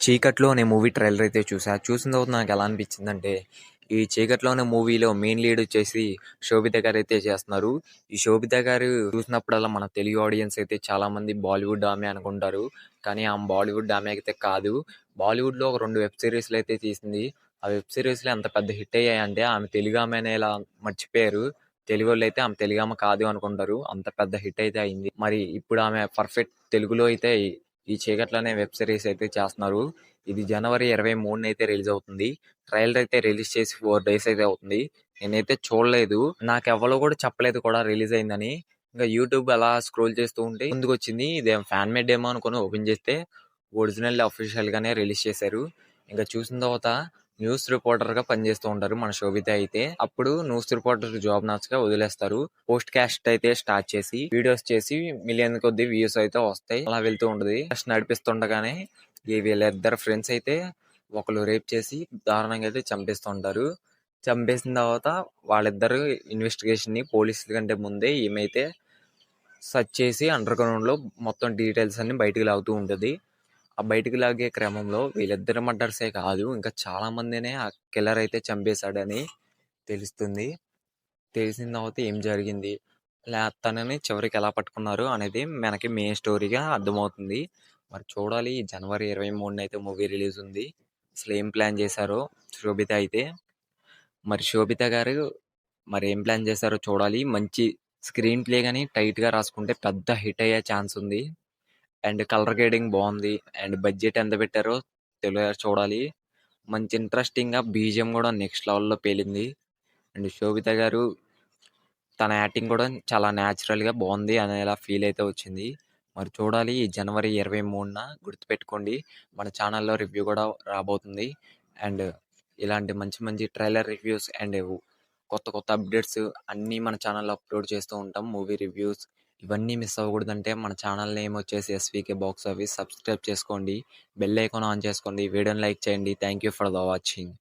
'చీకట్లో' అనే movie trailer అయితే చూసా. చూసిన తర్వాత నాకెలా అనిపించిందంటే, ఈ 'చీకట్లో' అనే మూవీలో మెయిన్ లీడ్ వచ్చేసి శోభిత గారైతే చేస్తున్నారు. ఈ శోభిత గారు చూసినప్పుడల్లా మన తెలుగు ఆడియన్స్ అయితే చాలామంది బాలీవుడ్ ఆమె అనుకుంటారు. కానీ ఆమె బాలీవుడ్ ఆమె అయితే కాదు. బాలీవుడ్‌లో ఒక 2 వెబ్ సీరీస్‌లు అయితే తీసింది. ఆ వెబ్ సీరీస్‌లు ఎంత పెద్ద హిట్ అయ్యాయంటే ఆమె తెలుగామె అనేలా మర్చిపోయారు. తెలుగోళ్ళైతే ఆమె తెలుగామె కాదు అనుకుంటారు. అంత పెద్ద హిట్ అయితే అయింది. మరి ఇప్పుడు ఆమె పర్ఫెక్ట్ తెలుగులో అయితే ఈ 'చీకట్లు' అనే వెబ్ సిరీస్ అయితే చేస్తున్నారు. ఇది జనవరి 23న అయితే రిలీజ్ అవుతుంది. ట్రైలర్ అయితే రిలీజ్ చేసి 4 డేస్ అయితే అవుతుంది. నేనైతే చూడలేదు. నాకెవ్వరు కూడా చెప్పలేదు కూడా రిలీజ్ అయిందని. ఇంకా యూట్యూబ్ అలా స్క్రోల్ చేస్తూ ఉంటే ముందుకొచ్చింది. ఇదేం ఫ్యాన్ మేడ్ ఏమో అనుకుని ఓపెన్ చేస్తే ఒరిజినల్ అఫీషియల్ గానే రిలీజ్ చేశారు. ఇంకా చూసిన తర్వాత న్యూస్ రిపోర్టర్ గా పనిచేస్తూ ఉంటారు మన శోభిత అయితే. అప్పుడు న్యూస్ రిపోర్టర్ జాబ్ నచ్చక వదిలేస్తారు. పోస్ట్ కాస్ట్ అయితే స్టార్ట్ చేసి వీడియోస్ చేసి మిలియన్ కొద్ది వ్యూస్ అయితే వస్తాయి. అలా వెళ్తూ ఉంటది. ఫస్ట్ నడిపిస్తుండగానే ఈ వీళ్ళిద్దరు ఫ్రెండ్స్ అయితే ఒకరు రేప్ చేసి దారుణంగా అయితే చంపేస్తుంటారు. చంపేసిన తర్వాత వాళ్ళిద్దరు ఇన్వెస్టిగేషన్ ని పోలీసుల కంటే ముందే ఈమెయితే సెర్చ్ చేసి అండర్ గ్రౌండ్ లో మొత్తం డీటెయిల్స్ అన్ని బయటికి లాగుతూ ఉంటది. ఆ బయటికి లాగే క్రమంలో వీళ్ళిద్దరి మర్డర్సే కాదు ఇంకా చాలా మందినే ఆ కిల్లర్ అయితే చంపేశాడని తెలుస్తుంది. తెలిసిన తర్వాత ఏం జరిగింది, తనని చివరికి ఎలా పట్టుకున్నారు అనేది మనకి మెయిన్ స్టోరీగా అర్థమవుతుంది. మరి చూడాలి. జనవరి 23న అయితే మూవీ రిలీజ్ ఉంది. అసలు ఏం ప్లాన్ చేశారో శోభిత అయితే. మరి శోభిత గారు మరి ఏం ప్లాన్ చేశారో చూడాలి. మంచి స్క్రీన్ ప్లే గానీ టైట్ గా రాసుకుంటే పెద్ద హిట్ అయ్యే ఛాన్స్ ఉంది. అండ్ కలర్ గ్రేడింగ్ బాగుంది. అండ్ బడ్జెట్ ఎంత పెట్టారో చూడాలి. మంచి ఇంట్రెస్టింగ్ గా బీజిఎం కూడా నెక్స్ట్ లెవెల్లో పేలింది. అండ్ శోభిత గారు తన యాక్టింగ్ కూడా చాలా న్యాచురల్ గా బాగుంది అనేలా ఫీల్ అయితే వచ్చింది. మరి చూడాలి. ఈ జనవరి 23న గుర్తుపెట్టుకోండి. మన ఛానల్లో రివ్యూ కూడా రాబోతుంది. అండ్ ఇలాంటి మంచి మంచి ట్రైలర్ రివ్యూస్ అండ్ కొత్త కొత్త అప్డేట్స్ అన్నీ మన ఛానల్లో అప్లోడ్ చేస్తూ ఉంటాం. మూవీ రివ్యూస్ ఇవన్నీ మిస్ అవ్వకూడదంటే మన ఛానల్ నేమ్ వచ్చేసి ఎస్వీకే బాక్స్ ఆఫీస్. సబ్స్క్రైబ్ చేసుకోండి. బెల్ ఐకాన్ ఆన్ చేసుకోండి. వీడియోని లైక్ చేయండి. Thank you for the watching.